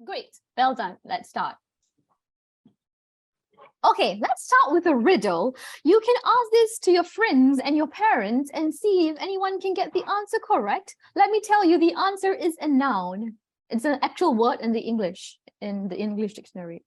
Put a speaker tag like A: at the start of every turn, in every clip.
A: Great. Well done. Let's start. Okay, let's start with a riddle. You can ask this to your friends and your parents and see if anyone can get the answer correct. Let me tell you, the answer is a noun. It's an actual word in the English dictionary.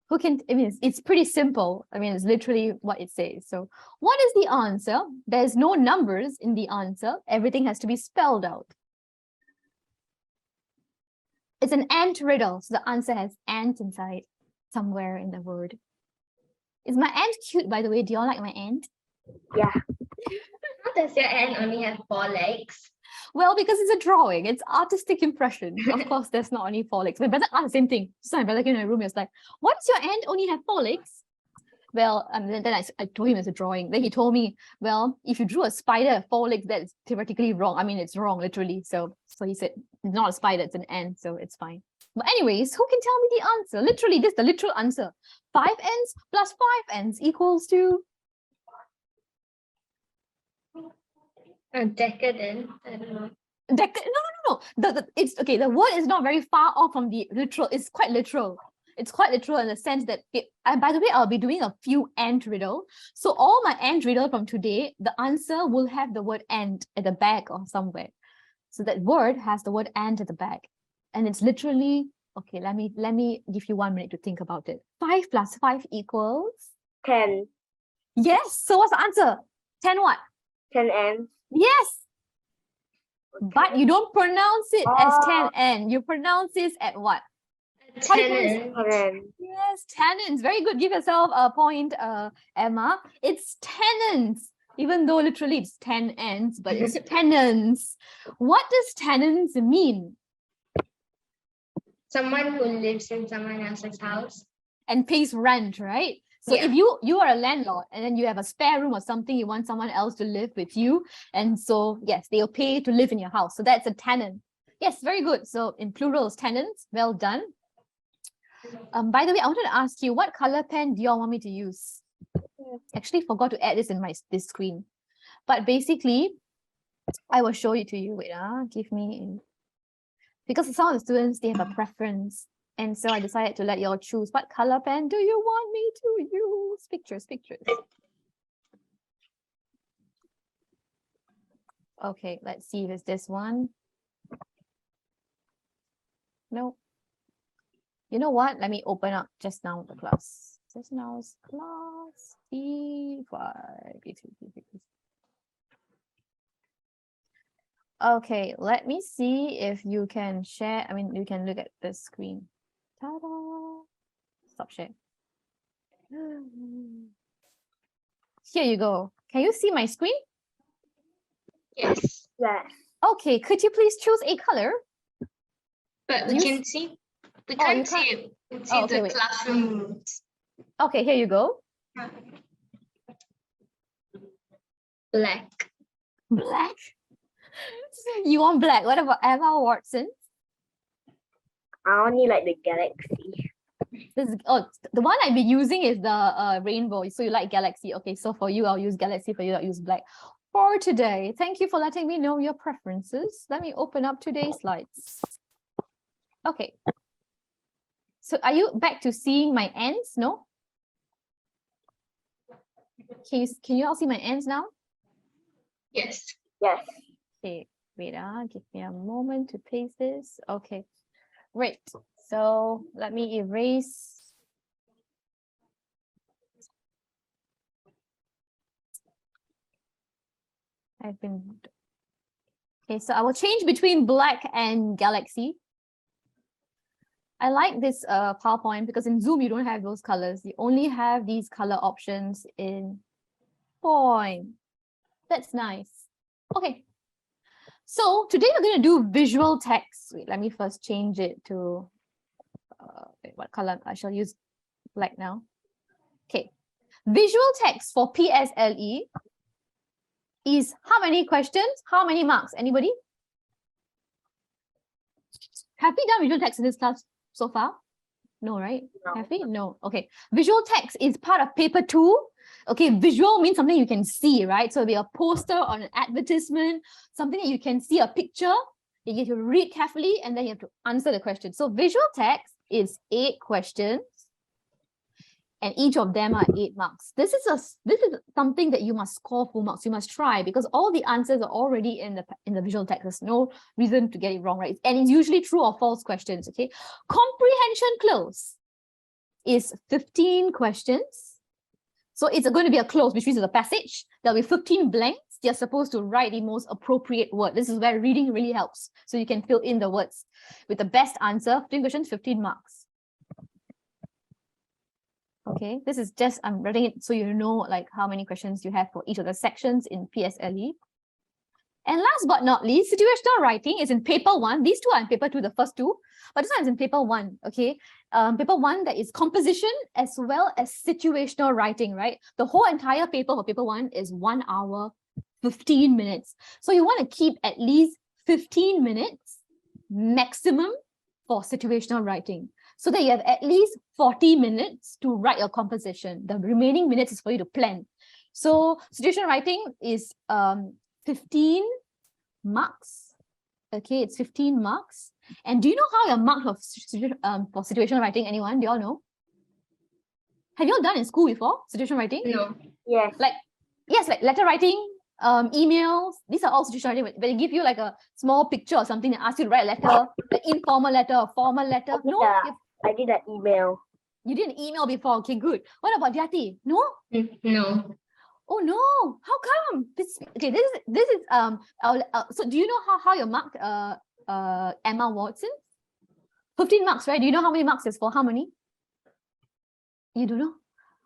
A: Who can, I mean, it's pretty simple. I mean, it's literally what it says. So what is the answer? There's no numbers in the answer. Everything has to be spelled out. It's an ant riddle. So the answer has ant inside somewhere in the word. Is my ant cute, by the way? Do y'all like my ant?
B: Yeah.
C: How does your ant only have 4 legs?
A: Well, because it's a drawing. It's artistic impression. Of course, there's not only 4 legs. My brother asked the same thing. So my brother came in my room. He was like, "Why does your ant only have 4 legs?" Well, then I told him it's a drawing. Then he told me, well, if you drew a spider at 4 legs, that's theoretically wrong. I mean, it's wrong, literally. So he said, it's not a spider, it's an ant, so it's fine. But anyways, who can tell me the answer? Literally, this is the literal answer. 5 ants plus 5 ants equals to...
C: Decadent. I don't know.
A: No. It's okay. The word is not very far off from the literal. It's quite literal. It's quite literal in the sense that, and by the way, I'll be doing a few ant riddle. So all my ant riddle from today, the answer will have the word ant at the back or somewhere. So that word has the word ant at the back. And it's literally, okay, let me give you 1 minute to think about it. 5 plus 5 equals?
B: 10.
A: Yes. So what's the answer? 10 what?
B: 10 ants.
A: Yes. But you don't pronounce it as
B: Oh.
A: 10 and you pronounce it at what?
C: Tenant.
B: 10.
A: Yes, tenants. Very good. Give yourself a point, Emma. It's tenants. Even though literally it's 10 ants, but it's tenants. What does tenants mean?
C: Someone who lives in someone else's house.
A: And pays rent, right? So
C: Yeah.
A: if you are a landlord and then you have a spare room or something, you want someone else to live with you. And so, yes, they'll pay to live in your house. So that's a tenant. Yes, very good. So in plural, tenants. Well done. By the way, I wanted to ask you, what color pen do y'all want me to use? Actually, forgot to add this in this screen. But basically, I will show it to you. Wait, give me... Because some of the students, they have a preference. And so I decided to let y'all choose. What color pen do you want me to use? Pictures. Okay, let's see if it's this one. No. You know what? Let me open up just now the class. Just now's class T5. Okay, let me see if you can share. I mean, you can look at the screen. Ta-da! Stop share. Here you go. Can you see my screen?
C: Yes.
B: Yes.
A: Okay, could you please choose a color?
C: But we
A: You
C: can see. We
A: Oh, you
C: can't see
A: can't-
C: it. We can see
A: Oh, okay,
C: the
A: wait.
C: classroom rooms.
A: Okay, here you go.
C: Black.
A: Black? You want black? What about Emma Watson?
B: I only like the galaxy.
A: The one I've been using is the rainbow. So you like galaxy. Okay, so for you, I'll use galaxy. For you, I'll use black. For today, thank you for letting me know your preferences. Let me open up today's slides. Okay. So are you back to seeing my ends? No? Can you all see my ends now?
C: Yes.
B: Yes.
A: Okay, wait, give me a moment to paste this. Okay, great. So let me erase. Okay, so I will change between black and galaxy. I like this PowerPoint because in Zoom, you don't have those colors. You only have these color options in Point. That's nice. Okay. So today we're going to do visual text. Wait, let me first change it to wait, what color? I shall use black now. Okay. Visual text for PSLE is how many questions? How many marks? Anybody? Have we done visual text in this class so far? No, right?
B: No.
A: Have we? No. Okay. Visual text is part of paper 2. Okay, visual means something you can see, right? So it'll be a poster or an advertisement, something that you can see a picture. You have to read carefully and then you have to answer the question. So visual text is 8 questions, and each of them are 8 marks. This is something that you must score full marks. You must try, because all the answers are already in the visual text. There's no reason to get it wrong, right? And it's usually true or false questions. Okay, comprehension cloze is 15 questions. So it's going to be a cloze, which means it's a passage. There'll be 15 blanks. You're supposed to write the most appropriate word. This is where reading really helps. So you can fill in the words with the best answer. 15 questions, 15 marks. Okay, this is just, I'm writing it so you know like how many questions you have for each of the sections in PSLE. And last but not least, situational writing is in paper 1. These two are in paper 2, the first two, but this one is in paper 1. Okay, paper 1, that is composition as well as situational writing, right? The whole entire paper for paper 1 is 1 hour, 15 minutes. So you want to keep at least 15 minutes maximum for situational writing, so that you have at least 40 minutes to write your composition. The remaining minutes is for you to plan. So situational writing is 15 marks. Okay, it's 15 marks. And do you know how you're marked for situational writing? Anyone? Do you all know? Have you all done in school before situational writing?
C: No.
B: Yes.
A: Like letter writing, emails. These are all situational writing. But they give you like a small picture or something and ask you to write a letter, an informal letter, a formal letter. No,
B: I did an email.
A: you did an email before. Okay, good. What about Yati? No?
C: No.
A: Oh no, how come? Okay, this is so do you know how you're marked, Emma Watson? 15 marks, right? Do you know how many marks is for how many? You don't know?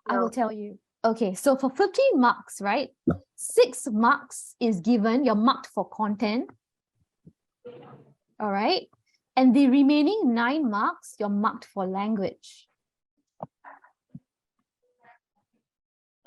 A: I will
B: No.
A: tell you. Okay, so for 15 marks, right? 6 marks is given, you're marked for content. All right. And the remaining 9 marks, you're marked for language.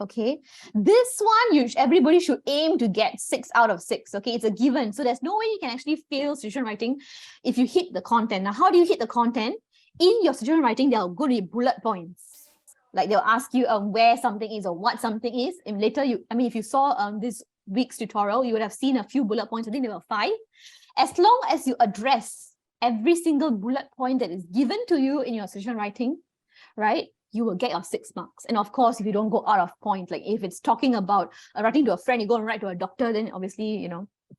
A: Okay, this one everybody should aim to get 6 out of 6. Okay, it's a given. So there's no way you can actually fail situational writing if you hit the content. Now, how do you hit the content? In your situational writing, there are going to be bullet points. Like they'll ask you where something is or what something is. And later, if you saw this week's tutorial, you would have seen a few bullet points. I think there were 5. As long as you address every single bullet point that is given to you in your situational writing, right, you will get your 6 marks. And of course, if you don't go out of point, like if it's talking about writing to a friend, you go and write to a doctor, then obviously,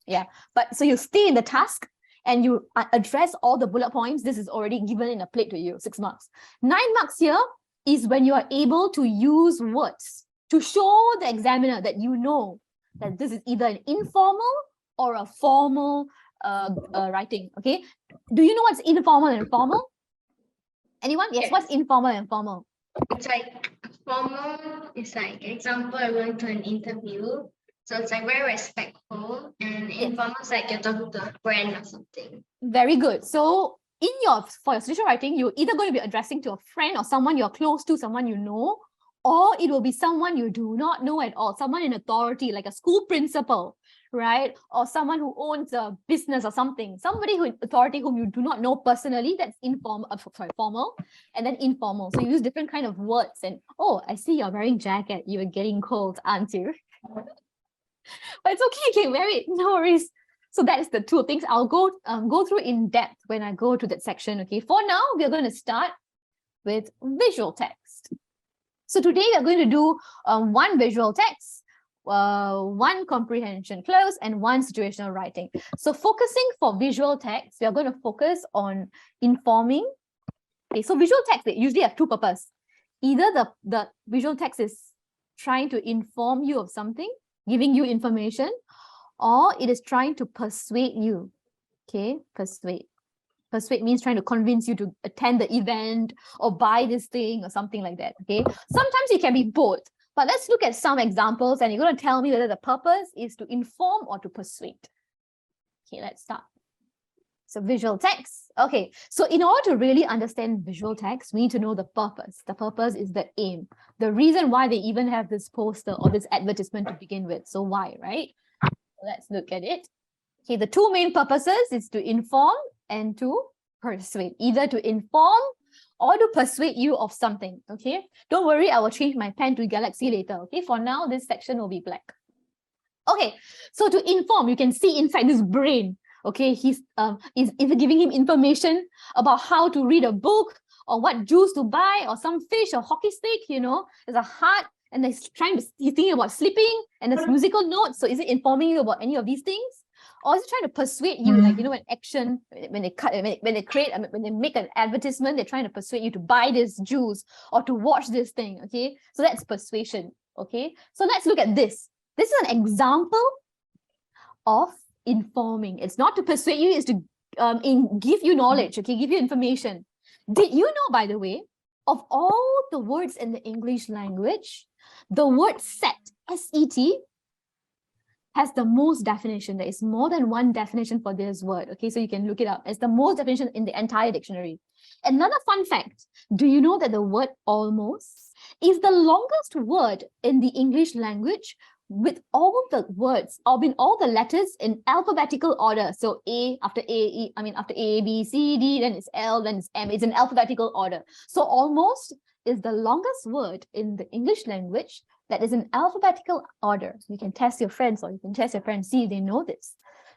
A: yeah. But so you stay in the task and you address all the bullet points. This is already given in a plate to you, 6 marks. 9 marks here is when you are able to use words to show the examiner that you know that this is either an informal or a formal writing. Okay, do you know what's informal and formal? Anyone? Yes, what's informal and formal?
C: It's like formal. It's like, example, I went to an interview. So it's like very respectful, and informal is like you're talking to a friend or something.
A: Very good. So for your situational writing, you're either going to be addressing to a friend or someone you're close to, someone you know, or it will be someone you do not know at all, someone in authority, like a school principal, right? Or someone who owns a business or something, somebody who in authority whom you do not know personally. That's formal, and then informal. So you use different kind of words. And oh, I see you're wearing jacket. You're getting cold, aren't you? But it's okay, you can wear it, no worries. So that's the 2 things I'll go through in depth when I go to that section. Okay, for now, we're going to start with visual text. So today we're going to do 1 visual text, 1 comprehension cloze, and 1 situational writing. So focusing for visual text, we are going to focus on informing. Okay, so visual text, they usually have 2 purposes. Either the visual text is trying to inform you of something, giving you information, or it is trying to persuade you. Okay, persuade. Persuade means trying to convince you to attend the event or buy this thing or something like that. Okay, sometimes it can be both. But let's look at some examples, and you're going to tell me whether the purpose is to inform or to persuade. Okay, let's start. So visual text. Okay, so in order to really understand visual text, we need to know the purpose. The purpose is the aim. The reason why they even have this poster or this advertisement to begin with. So why, right? So let's look at it. Okay, the 2 main purposes is to inform and to persuade. Either to inform or to persuade you of something. Okay, don't worry, I will change my pen to Galaxy later. Okay, for now, this section will be black. Okay, so to inform, you can see inside this brain. Okay, he's giving him information about how to read a book or what juice to buy, or some fish or hockey stick, you know, there's a heart, and they're you're thinking about sleeping, and there's musical notes. So is it informing you about any of these things? Or is it trying to persuade you, like, you know, when action, when they make an advertisement, they're trying to persuade you to buy this juice or to watch this thing, okay? So that's persuasion, okay? So let's look at this. This is an example of informing. It's not to persuade you, it's to give you knowledge, okay? Give you information. Did you know, by the way, of all the words in the English language, the word set, S-E-T, has the most definition. There is more than one definition for this word. Okay, so you can look it up. It's the most definition in the entire dictionary. Another fun fact, do you know that the word almost is the longest word in the English language with all the words, or in all the letters in alphabetical order? So A, after A, B, C, D, then it's L, then it's M. It's in alphabetical order. So almost is the longest word in the English language that is in alphabetical order. You can test your friends, or you can test your friends, see if they know this.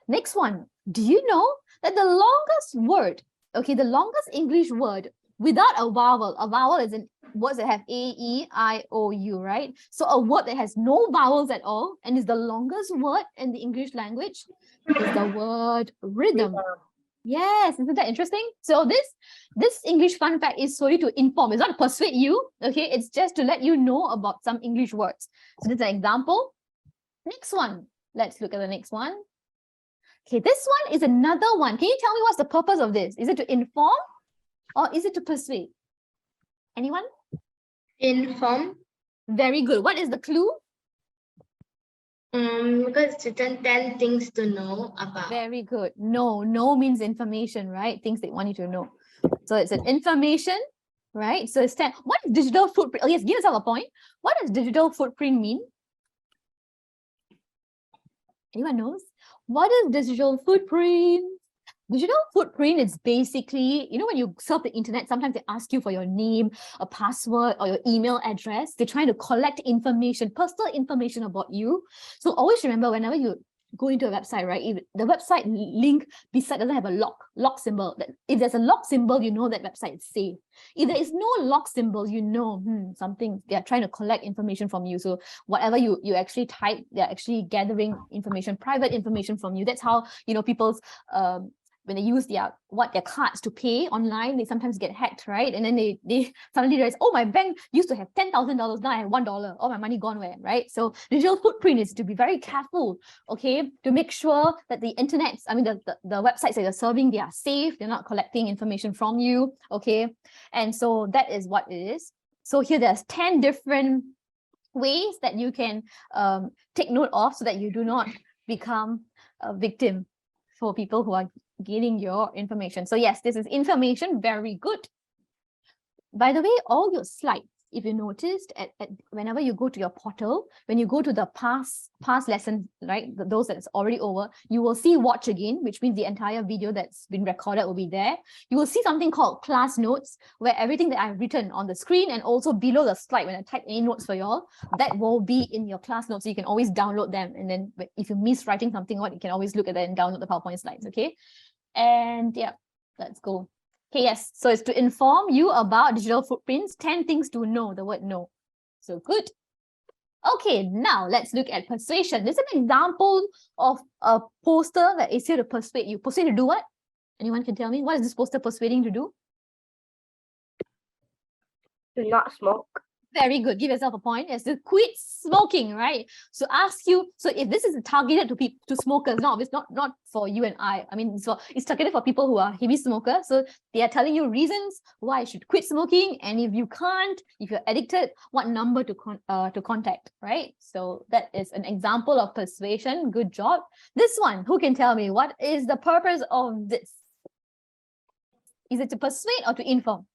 A: Next one, do you know that the longest word, okay, the longest English word without a vowel is in words that have A, E, I, O, U, right? So a word that has no vowels at all and is the longest word in the English language is the word rhythm. Yes, isn't that interesting? So this English fun fact is for you to inform. It's not to persuade you, okay? It's just to let you know about some English words. So this is an example. Next one. Let's look at the next one. Okay, this one is another one. Can you tell me what's the purpose of this? Is it to inform or is it to persuade? Anyone?
C: Inform.
A: Very good. What is the clue?
C: Because it's written 10 things to know about.
A: Very good. No means information, right? Things they want you to know. So it's an information, right? So it's 10. What is digital footprint? Oh, yes, give yourself a point. What does digital footprint mean? Anyone knows? What is digital footprint? Digital footprint is basically, you know, when you surf the internet, sometimes they ask you for your name, a password, or your email address. They're trying to collect information, personal information about you. So always remember, whenever you go into a website, right, if the website link beside doesn't have a lock symbol, that if there's a lock symbol, you know that website is safe. If there is no lock symbol, you know something, they are trying to collect information from you. So whatever you actually type, they're actually gathering information, private information from you. That's how, you know, people's when they use their cards to pay online, they sometimes get hacked, right? And then they suddenly realize, oh, my bank used to have $10,000, now I have $1. Oh, my money gone where, right? So digital footprint is to be very careful, okay, to make sure that the internet, the websites that you're serving, they are safe, they're not collecting information from you, okay? And so that is what it is. So here there's 10 different ways that you can take note of so that you do not become a victim for people who are gaining your information. So yes, this is information. Very good. By the way, all your slides, if you noticed, whenever you go to your portal, when you go to the past lesson, right, those that's already over, you will see watch again, which means the entire video that's been recorded will be there. You will see something called class notes, where everything that I've written on the screen and also below the slide, when I type any notes for y'all, that will be in your class notes. So you can always download them. And then if you miss writing something, you can always look at that and download the PowerPoint slides, okay? And yeah, let's go. Okay, yes, so it's to inform you about digital footprints, 10 things to know, the word know. So good. Okay, now let's look at persuasion. This is an example of a poster that is here to persuade you. Persuade to do what? Anyone can tell me? What is this poster persuading to do?
B: To not smoke.
A: Very good. Give yourself a point. It's to quit smoking, right? So ask you. So if this is targeted to smokers, it's not for you and I. I mean, it's targeted for people who are heavy smokers. So they are telling you reasons why you should quit smoking, and if you can't, if you're addicted, what number to contact, right? So that is an example of persuasion. Good job. This one, who can tell me what is the purpose of this? Is it to persuade or to inform?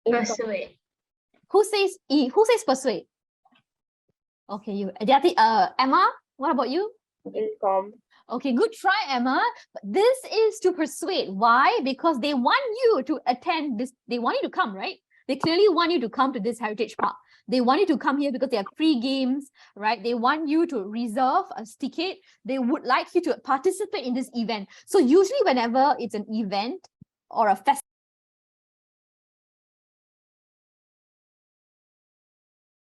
C: Persuade.
A: Who says E? Who says persuade? Okay, you. Emma, what about you?
B: Inform.
A: Okay, good try, Emma. But this is to persuade. Why? Because they want you to attend this. They want you to come, right? They clearly want you to come to this heritage park. They want you to come here because they have free games, right? They want you to reserve a ticket. They would like you to participate in this event. So usually whenever it's an event or a festival,